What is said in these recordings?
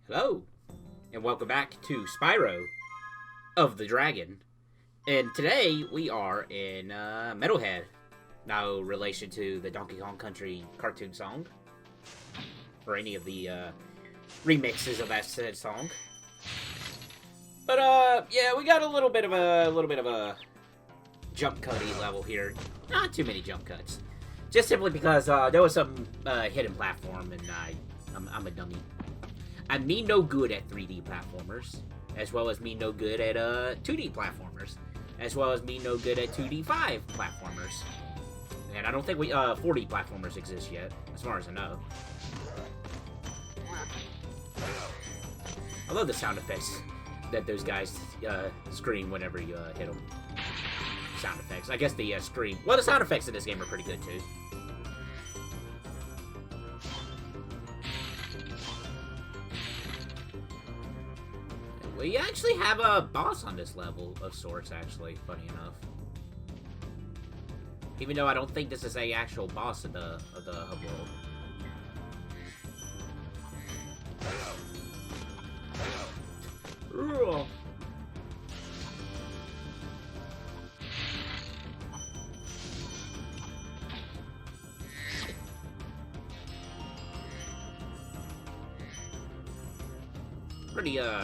Hello, and welcome back to Spyro of the Dragon. And today we are in Metalhead. No relation to the Donkey Kong Country cartoon song, or any of the remixes of that said song. But yeah, we got a little bit of a jump cutty level here. Not too many jump cuts, just simply because there was some hidden platform, and I'm a dummy. I'm me no good at 3D platformers, as well as me no good at 2D platformers, as well as me no good at 2D5 platformers. And I don't think 4D platformers exist yet, as far as I know. I love the sound effects that those guys scream whenever you hit them. Sound effects. I guess the scream. Well, the sound effects in this game are pretty good too. We actually have a boss on this level of sorts, actually, funny enough. Even though I don't think this is a actual boss of the hub world.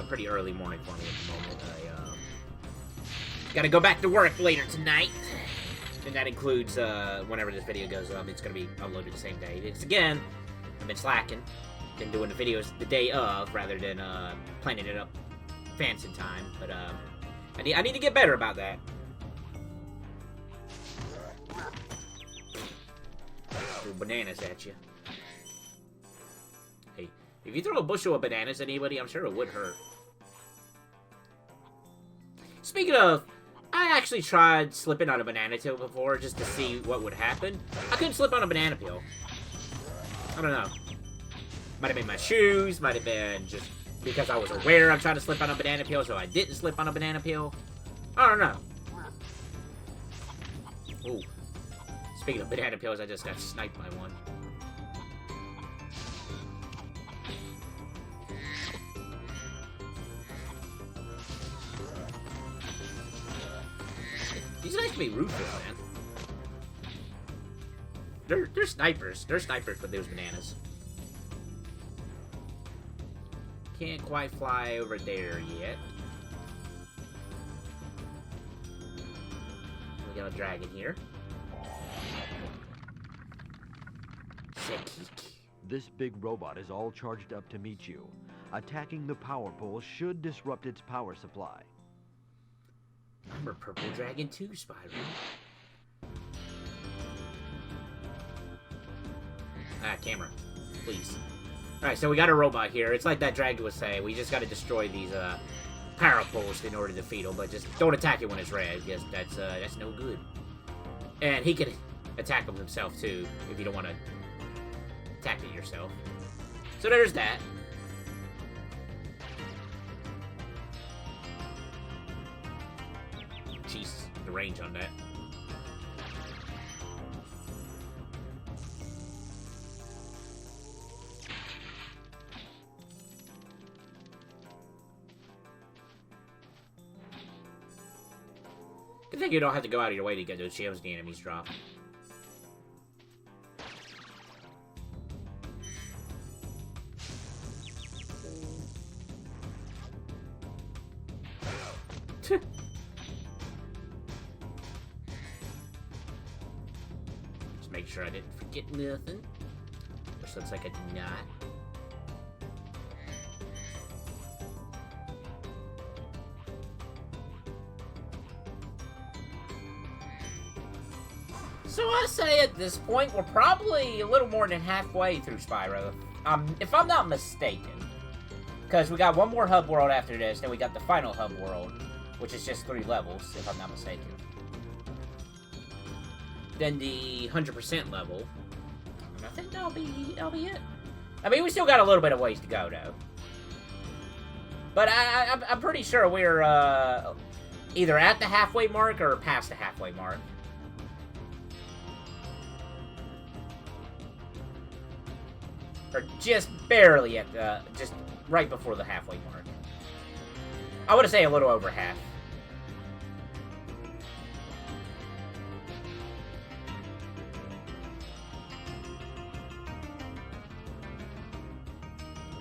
Pretty early morning for me at the moment. I gotta go back to work later tonight, and that includes whenever this video goes up. It's gonna be uploaded the same day. It's again, I've been slacking, been doing the videos the day of rather than planning it up fancy time. But I need to get better about that. Throw bananas at you. Hey, if you throw a bushel of bananas at anybody, I'm sure it would hurt. Speaking of, I actually tried slipping on a banana peel before just to see what would happen. I couldn't slip on a banana peel. I don't know. Might have been my shoes, might have been just because I was aware I'm trying to slip on a banana peel, so I didn't slip on a banana peel. I don't know. Ooh. Speaking of banana peels, I just got sniped by one. These guys can be ruthless, man. They're snipers. They're snipers with those bananas. Can't quite fly over there yet. We got a dragon here. This big robot is all charged up to meet you. Attacking the power pole should disrupt its power supply. I'm a purple dragon too, Spyro. Camera. Please. Alright, so we got a robot here. It's like that dragon was saying. We just gotta destroy these, power poles in order to defeat him, but just don't attack it when it's red, because that's no good. And he can attack him himself, too, if you don't want to attack it yourself. So there's that. Jeez, the range on that. Good thing you don't have to go out of your way to get those gems the enemies drop. Just make sure I didn't forget nothing. Which looks like I did not. So I say at this point, we're probably a little more than halfway through Spyro. If I'm not mistaken. Because we got one more hub world after this, then we got the final hub world, which is just 3 levels, if I'm not mistaken. Then the 100% level. And I think that'll be it. I mean, we still got a little bit of ways to go, though. But I'm pretty sure we're either at the halfway mark or past the halfway mark. Or just barely at the, just right before the halfway mark. I would say a little over half.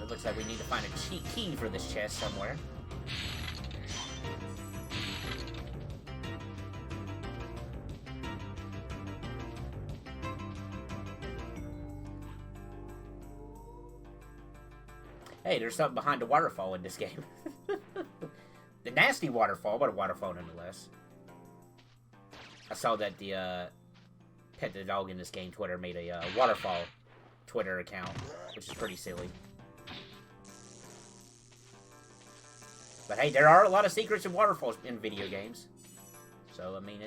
It looks like we need to find a cheat key for this chest somewhere. Hey, there's something behind the waterfall in this game. The nasty waterfall, but a waterfall nonetheless. I saw that the Pet the Dog in this game Twitter made a waterfall Twitter account, which is pretty silly. But hey, there are a lot of secrets in waterfalls in video games. So, I mean,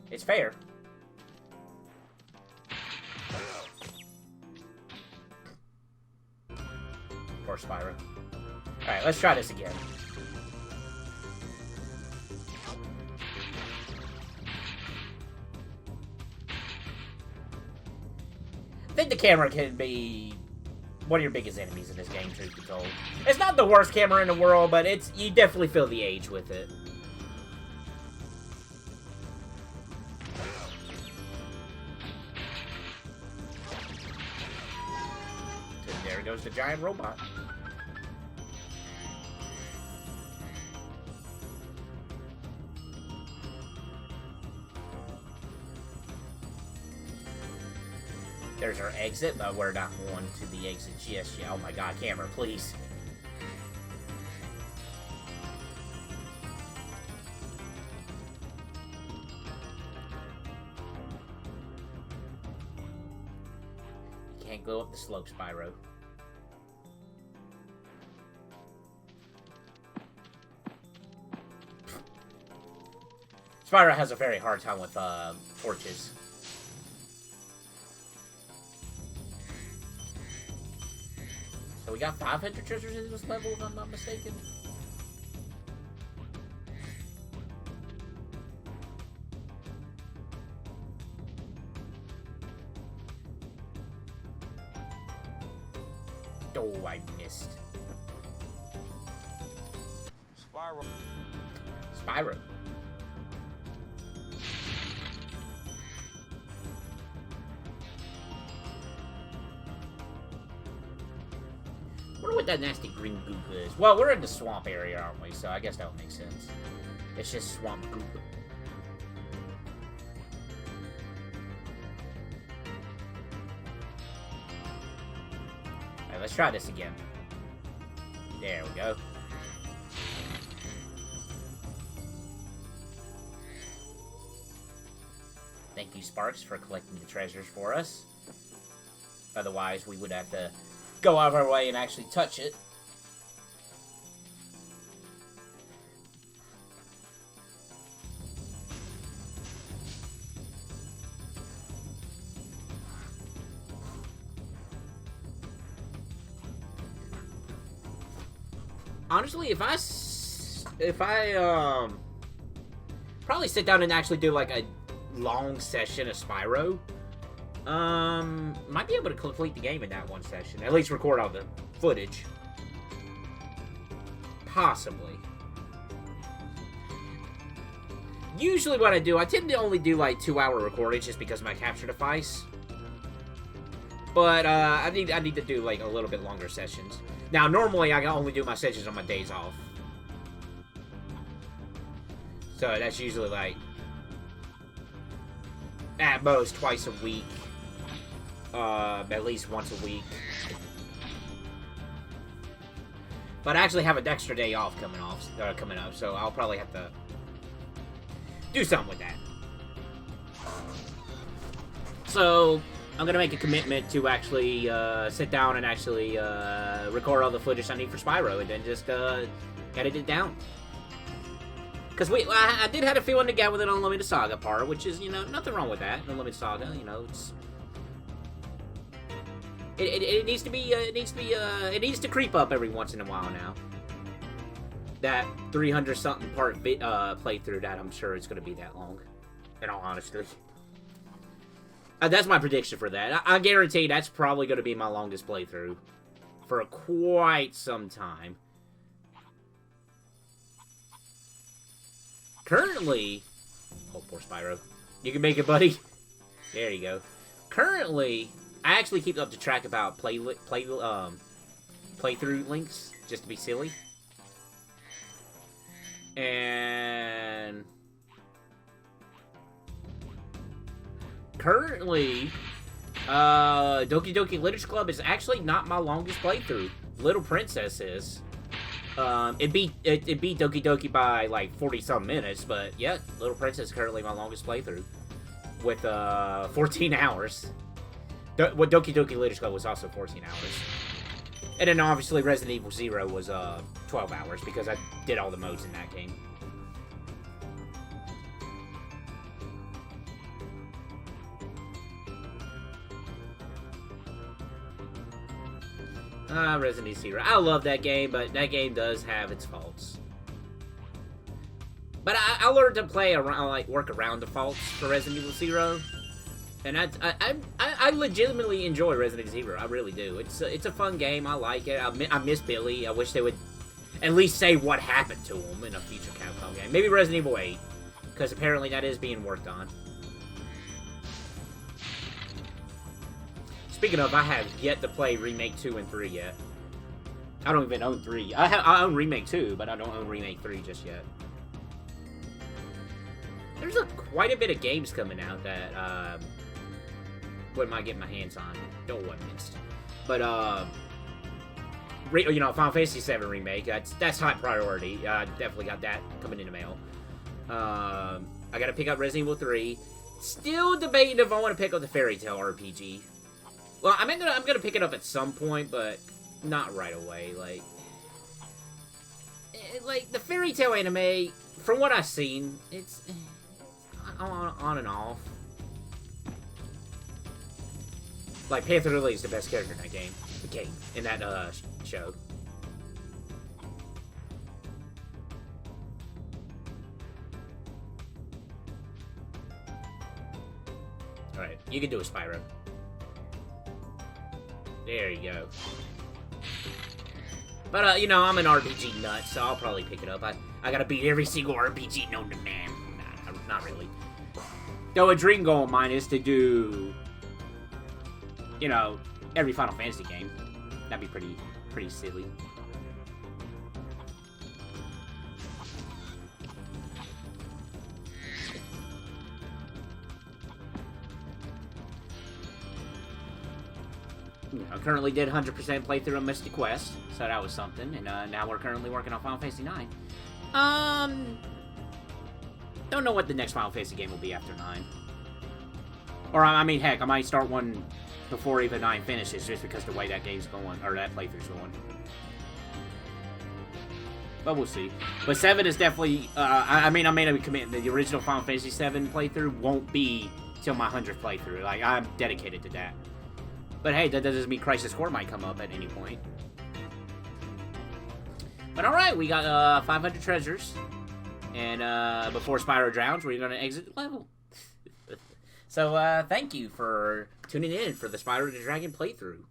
it's fair. Poor Spyro. Alright, let's try this again. I think the camera can be one of your biggest enemies in this game, truth be told. It's not the worst camera in the world, but you definitely feel the age with it. And there goes the giant robot. There's our exit, but we're not going to the exit just yet. Oh my god, camera, please. You can't go up the slope, Spyro. Spyro has a very hard time with torches. So we got 500 treasures in this level, if I'm not mistaken. Oh, I missed. Spyro. Spyro. I wonder what that nasty green goop is. Well, we're in the swamp area, aren't we? So I guess that would make sense. It's just swamp goop. Alright, let's try this again. There we go. Thank you, Sparks, for collecting the treasures for us. Otherwise, we would have to go out of our way and actually touch it. Honestly, if I probably sit down and actually do like a long session of Spyro, might be able to complete the game in that one session. At least record all the footage. Possibly. Usually what I do, I tend to only do like 2-hour recordings just because of my capture device. But I need to do like a little bit longer sessions. Now normally I can only do my sessions on my days off. So that's usually like at most twice a week. At least once a week. But I actually have an extra day off coming up, so I'll probably have to do something with that. So I'm gonna make a commitment to actually sit down and actually record all the footage I need for Spyro, and then just edit it down. Because I did have a feeling to get with an Unlimited Saga part, which is, you know, nothing wrong with that. Unlimited Saga, you know, it needs to be it needs to creep up every once in a while now. That 300 something part playthrough, that I'm sure it's going to be that long, in all honesty. That's my prediction for that. I guarantee that's probably going to be my longest playthrough for quite some time. Currently... Oh, poor Spyro. You can make it, buddy. There you go. Currently, I actually keep up to track about playthrough links, just to be silly. And... currently, Doki Doki Literature Club is actually not my longest playthrough. Little Princess is. It beat Doki Doki by like 40-some minutes, but yeah, Little Princess is currently my longest playthrough with 14 hours. Doki Doki Literature Club was also 14 hours. And then obviously Resident Evil 0 was 12 hours because I did all the modes in that game. Resident Evil 0. I love that game, but that game does have its faults. But I learned to play around, like, work around the faults for Resident Evil 0. And I legitimately enjoy Resident Evil 0. I really do. It's a fun game. I like it. I miss Billy. I wish they would at least say what happened to him in a future Capcom game. Maybe Resident Evil 8, because apparently that is being worked on. Speaking of, I have yet to play Remake 2 and 3 yet. I don't even own 3. I own Remake 2, but I don't own Remake 3 just yet. There's quite a bit of games coming out that wouldn't mind getting my hands on. Don't want missed. But you know, Final Fantasy 7 Remake. That's high priority. Definitely got that coming in the mail. I gotta pick up Resident Evil 3. Still debating if I want to pick up the Fairy Tail RPG. Well, I'm gonna pick it up at some point, but not right away. Like the Fairy Tail anime, from what I've seen, it's on and off. Like Panther Lily is the best character in that game. In that show. All right, you can do a Spyro. There you go. But, you know, I'm an RPG nut, so I'll probably pick it up. I gotta beat every single RPG known to man. Nah, not really. Though a dream goal of mine is to do, you know, every Final Fantasy game. That'd be pretty silly. I currently did 100% playthrough of Mystic Quest, so that was something. And now we're currently working on Final Fantasy 9. Don't know what the next Final Fantasy game will be after 9. Or, I mean, heck, I might start one before even 9 finishes, just because the way that game's going, or that playthrough's going. But we'll see. But 7 is definitely, I mean, I made a commitment. The original Final Fantasy 7 playthrough won't be till my 100th playthrough. Like, I'm dedicated to that. But hey, that doesn't mean Crisis Core might come up at any point. But alright, we got 500 treasures. And before Spyro drowns, we're going to exit the level. So thank you for tuning in for the Spyro the Dragon playthrough.